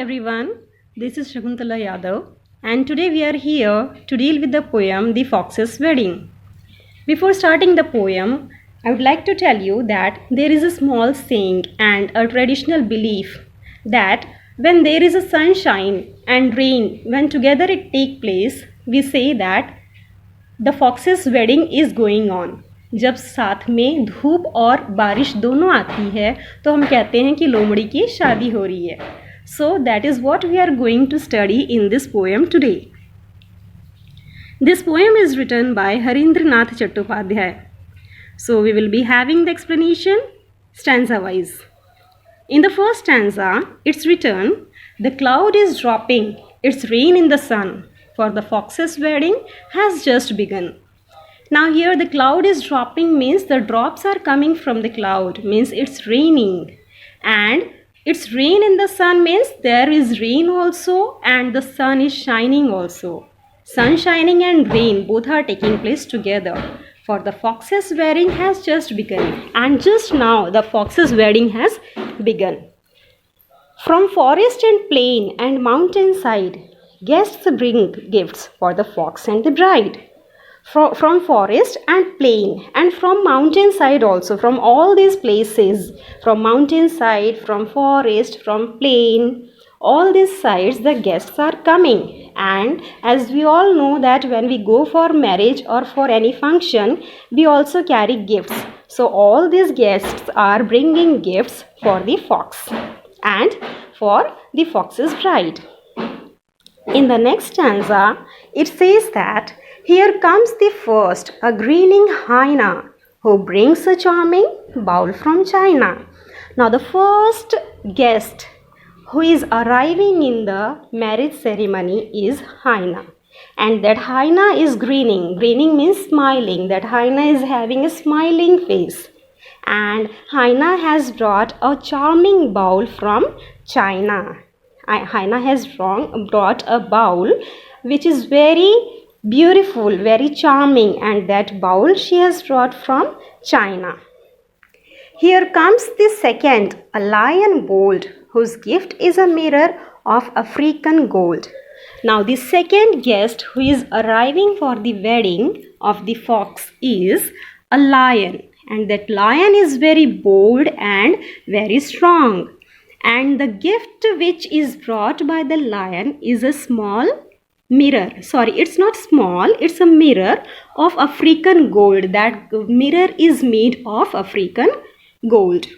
everyone, this is Shakuntala Yadav and today we are here to deal with the poem The Fox's Wedding. Before starting the poem, I would like to tell you that there is a small saying and a traditional belief that when there is a sunshine and rain, when together it take place, we say that the fox's wedding is going on. जब साथ में धूप और बारिश दोनों आती है तो हम कहते हैं कि लोमड़ी की शादी हो रही है. So that is what we are going to study in this poem today. This poem is written by Harindranath Chattopadhyay. So we will be having the explanation stanza wise. In the first stanza, it's written, "The cloud is dropping, it's rain in the sun, for the fox's wedding has just begun." Now here the cloud is dropping means the drops are coming from the cloud, means it's raining. And it's rain in the sun means there is rain also and the sun is shining also. Sun shining and rain both are taking place together. For the fox's wedding has just begun. And just now the fox's wedding has begun. From forest and plain and mountain side, guests bring gifts for the fox and the bride. From forest and plain and from mountain side also, from all these places, from mountain side, from forest, from plain, all these sides the guests are coming. And as we all know that when we go for marriage or for any function, we also carry gifts. So all these guests are bringing gifts for the fox and for the fox's bride. In the next stanza, it says that here comes the first, a grinning hyena, who brings a charming bowl from China. Now the first guest who is arriving in the marriage ceremony is hyena. And that hyena is grinning. Grinning means smiling. That hyena is having a smiling face. And hyena has brought a charming bowl from China. Hyena has brought a bowl which is very beautiful, very charming, and that bowl she has brought from China. Here comes the second, a lion bold, whose gift is a mirror of African gold. Now the second guest who is arriving for the wedding of the fox is a lion, and that lion is very bold and very strong. And the gift which is brought by the lion is a small mirror. Sorry, it's not small, it's a mirror of African gold. That mirror is made of African gold.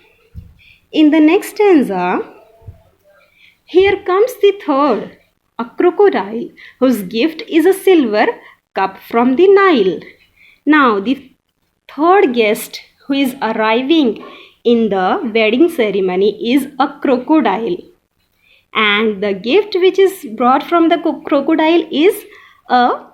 In the next stanza, here comes the third, a crocodile, whose gift is a silver cup from the Nile. Now the third guest who is arriving in the wedding ceremony is a crocodile. And the gift which is brought from the crocodile is a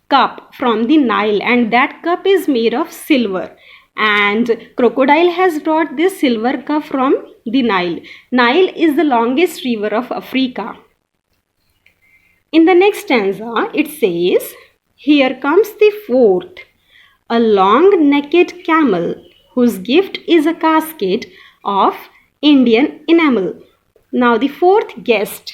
cup from the Nile, and that cup is made of silver. And crocodile has brought this silver cup from the Nile. Nile is the longest river of Africa. In the next stanza, it says, here comes the fourth, a long-necked camel, whose gift is a casket of Indian enamel. Now the fourth guest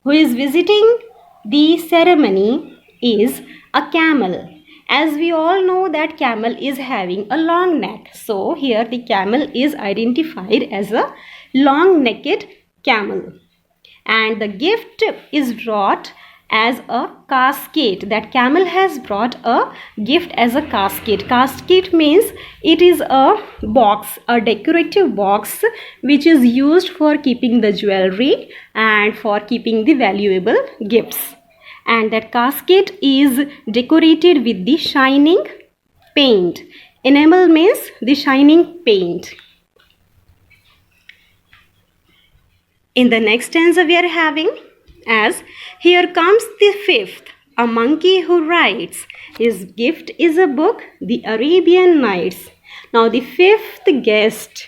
who is visiting the ceremony is a camel. As we all know that camel is having a long neck. So here the camel is identified as a long-necked camel. And the gift is brought as a casket. That camel has brought a gift as a casket. Casket means it is a box, a decorative box which is used for keeping the jewelry and for keeping the valuable gifts. And that casket is decorated with the shining paint. Enamel means the shining paint. In the next stanza we are having, as here comes the fifth, a monkey who writes. His gift is a book, The Arabian Nights. Now the fifth guest,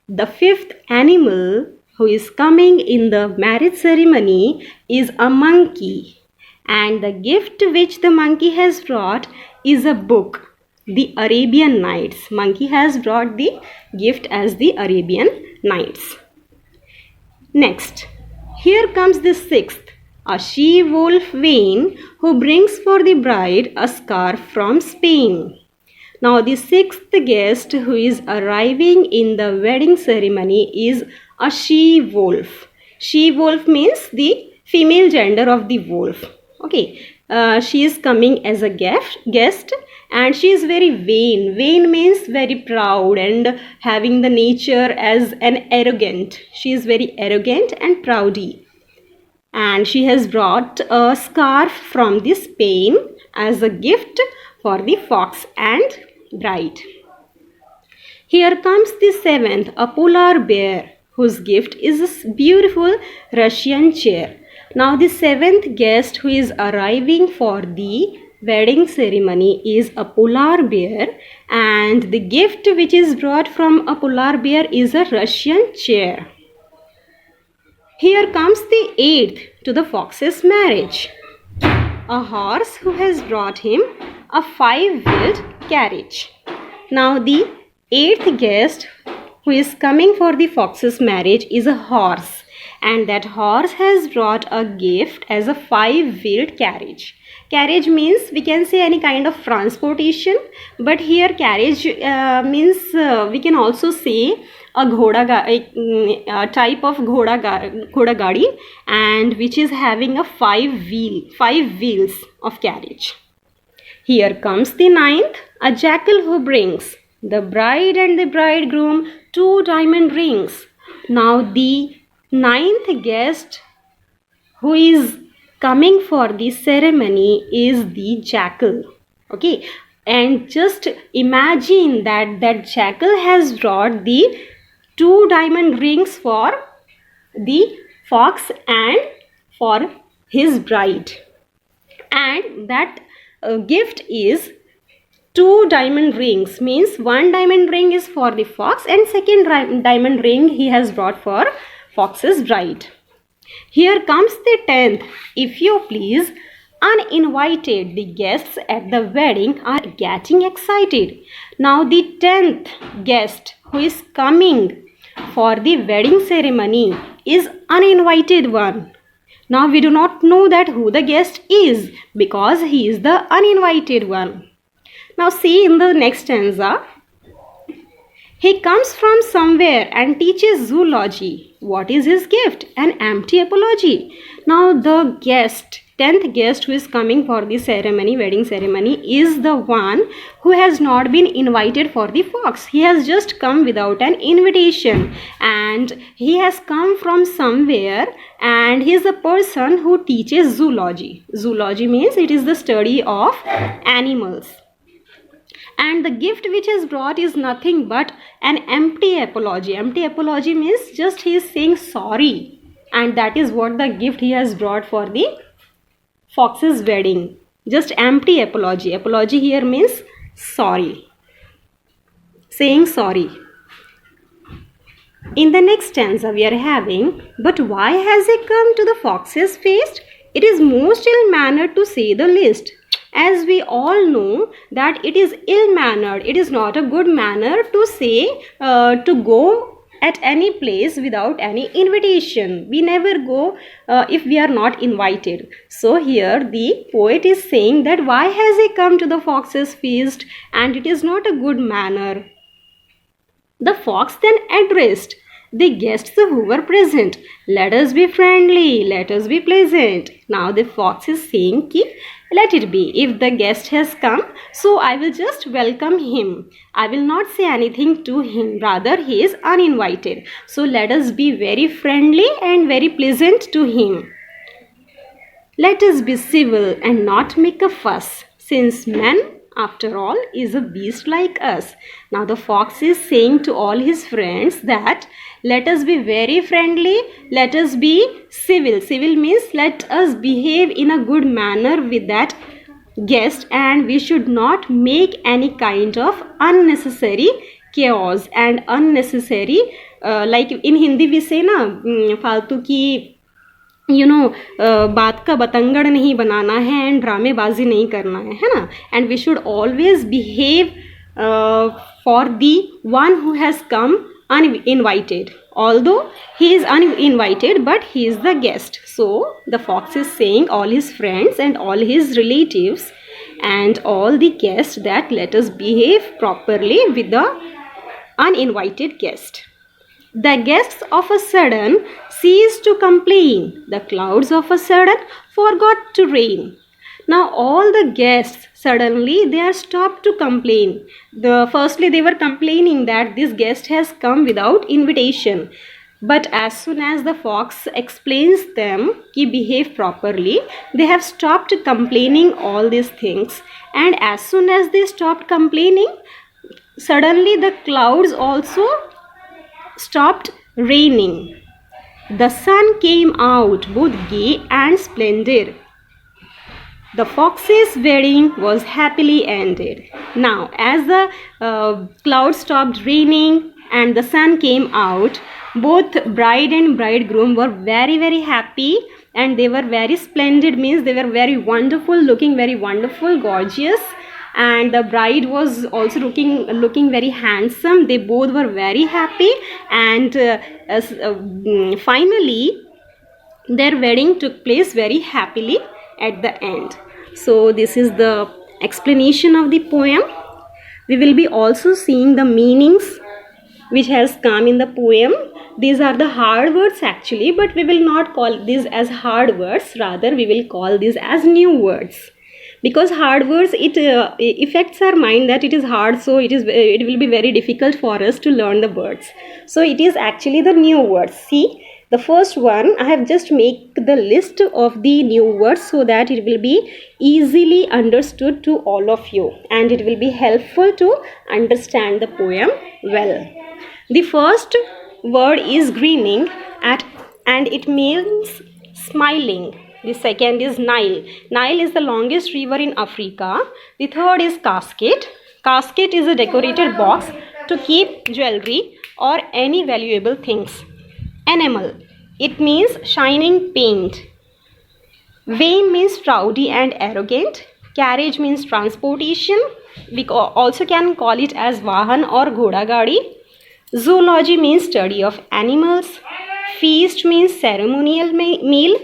the fifth animal who is coming in the marriage ceremony is a monkey. And the gift which the monkey has brought is a book, The Arabian Nights. Monkey has brought the gift as The Arabian Nights. Next, Here comes the sixth, a she-wolf vane who brings for the bride a scarf from Spain. Now the sixth guest who is arriving in the wedding ceremony is a she-wolf. She-wolf means the female gender of the wolf. Okay, she is coming as a guest and she is very vain. Vain means very proud and having the nature as an arrogant. She is very arrogant and proudy. And she has brought a scarf from the Spain as a gift for the fox and bride. Here comes the seventh, a polar bear, whose gift is a beautiful Russian chair. Now the seventh guest who is arriving for the wedding ceremony is a polar bear, and the gift which is brought from a polar bear is a Russian chair. Here comes the eighth to the fox's marriage, a horse who has brought him a five-wheeled carriage. Now the eighth guest who is coming for the fox's marriage is a horse, and that horse has brought a gift as a five-wheeled carriage. Carriage means we can say any kind of transportation, but here carriage means we can also say a type of ghoda gadi, and which is having a five wheels of carriage. Here comes the ninth, a jackal who brings the bride and the bridegroom 2 diamond rings. Now the ninth guest who is coming for the ceremony is the jackal. Okay, and just imagine that jackal has brought the 2 diamond rings for the fox and for his bride, and that gift is 2 diamond rings, means 1 diamond ring is for the fox and second diamond ring he has brought for fox's bride. Here comes the 10th, if you please, uninvited. The guests at the wedding are getting excited. Now the 10th guest who is coming for the wedding ceremony is uninvited one. Now we do not know that who the guest is because he is the uninvited one. Now see in the next stanza, he comes from somewhere and teaches zoology. What is his gift? An empty apology. Now the guest, 10th guest who is coming for the ceremony, wedding ceremony, is the one who has not been invited for the fox. He has just come without an invitation, and he has come from somewhere, and he is a person who teaches zoology. Zoology means it is the study of animals. And the gift which is brought is nothing but an empty apology. Empty apology means just he is saying sorry, and that is what the gift he has brought for the fox's wedding. Just empty apology. Apology here means sorry, saying sorry. In the next stanza we are having, but why has he come to the fox's feast? It is most ill-mannered to say the least. As we all know that it is ill-mannered, it is not a good manner to say to go at any place without any invitation. We never go if we are not invited. So here the poet is saying that why has he come to the fox's feast, and it is not a good manner. The fox then addressed the guests who were present. Let us be friendly, let us be pleasant. Now the fox is saying ki, let it be. If the guest has come, so I will just welcome him. I will not say anything to him. Rather, he is uninvited. So let us be very friendly and very pleasant to him. Let us be civil and not make a fuss, since man, after all, is a beast like us. Now the fox is saying to all his friends that let us be very friendly, let us be civil. Civil means let us behave in a good manner with that guest, and we should not make any kind of unnecessary chaos and unnecessary like in Hindi we say na फालतू की बात का बतंगड़ नहीं बनाना है and ड्रामेबाजी नहीं करना है ना. And we should always behave for the one who has come uninvited. Although he is uninvited, but he is the guest. So the fox is saying all his friends and all his relatives and all the guests that let us behave properly with the uninvited guest. The guests of a sudden ceased to complain. The clouds of a sudden forgot to rain. Now all the guests suddenly they are stopped to complain. Firstly they were complaining that this guest has come without invitation. But as soon as the fox explains them ki behave properly, they have stopped complaining all these things. And as soon as they stopped complaining, suddenly the clouds also stopped raining. The sun came out both gay and splendid. The fox's wedding was happily ended. Now, as the clouds stopped raining and the sun came out, both bride and bridegroom were very, very happy, and they were very splendid, means they were very wonderful, looking very wonderful, gorgeous. And the bride was also looking very handsome. They both were very happy, and finally their wedding took place very happily at the end. So this is the explanation of the poem. We will be also seeing the meanings which has come in the poem. These are the hard words actually, but we will not call these as hard words, rather we will call these as new words. Because hard words, it affects our mind that it is hard, so it will be very difficult for us to learn the words. So it is actually the new words. See, the first one, I have just make the list of the new words so that it will be easily understood to all of you, and it will be helpful to understand the poem well. The first word is grinning, and it means smiling. The second is Nile. Nile is the longest river in Africa. The third is casket. Casket is a decorated box to keep jewelry or any valuable things. Enamel. It means shining paint. Vain means rowdy and arrogant. Carriage means transportation. We also can call it as Vahan or Ghoda Gadi. Zoology means study of animals. Feast means ceremonial meal.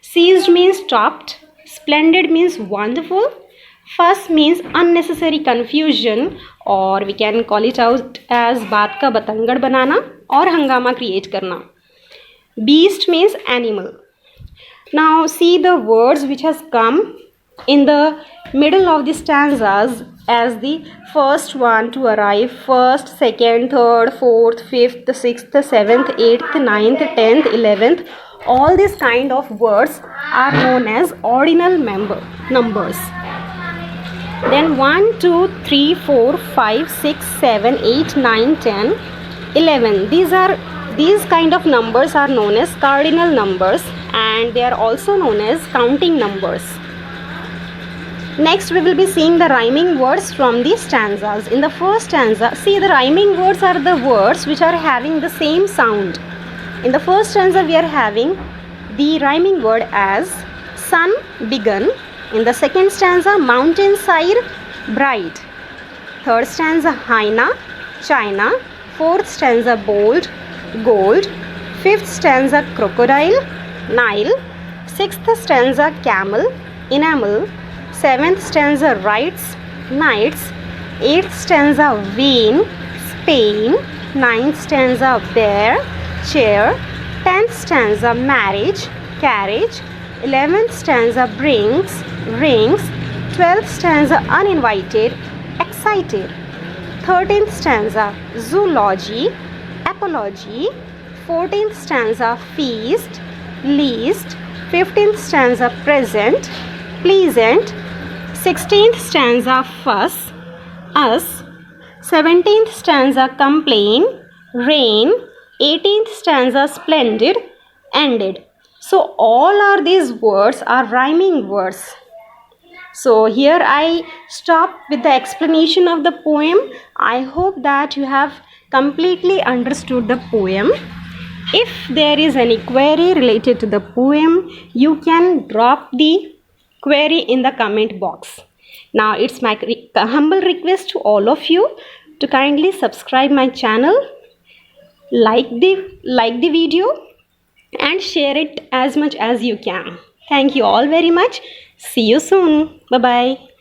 Seized means stopped. Splendid means wonderful. Fuss means unnecessary confusion, or we can call it out as baat ka batangad banana or hangama create karna. Beast means animal. Now see the words which has come in the middle of the stanzas as the first one to arrive: first, second, third, fourth, fifth, sixth, seventh, eighth, ninth, 10th, 11th. All these kind of words are known as ordinal numbers. Then 1, 2, 3, 4, 5, 6, 7, 8, 9, 10, 11. These kind of numbers are known as cardinal numbers, and they are also known as counting numbers. Next we will be seeing the rhyming words from the stanzas. In the first stanza, see, the rhyming words are the words which are having the same sound. In the first stanza we are having the rhyming word as sun begun. In the second stanza, mountainside bright. Third stanza, hyena, China. Fourth stanza, bold, gold. Fifth stanza, crocodile, Nile. Sixth stanza, camel, enamel. Seventh stanza, rights, knights. Eighth stanza, vain, Spain. Ninth stanza, bear, chair. 10th stanza, marriage, carriage. 11th stanza, brings, rings. 12th stanza, uninvited, excited. 13th stanza, zoology, apology. 14th stanza, feast, least. 15th stanza, present, pleasant. 16th stanza, fuss, us. 17th stanza, complain, rain. 18th stanza, splendid, ended. So all are these words are rhyming words. So here I stop with the explanation of the poem. I hope that you have completely understood the poem. If there is any query related to the poem, you can drop the query in the comment box. Now it's my humble request to all of you to kindly subscribe my channel like the video and share it as much as you can. Thank you all very much. See you soon. Bye bye.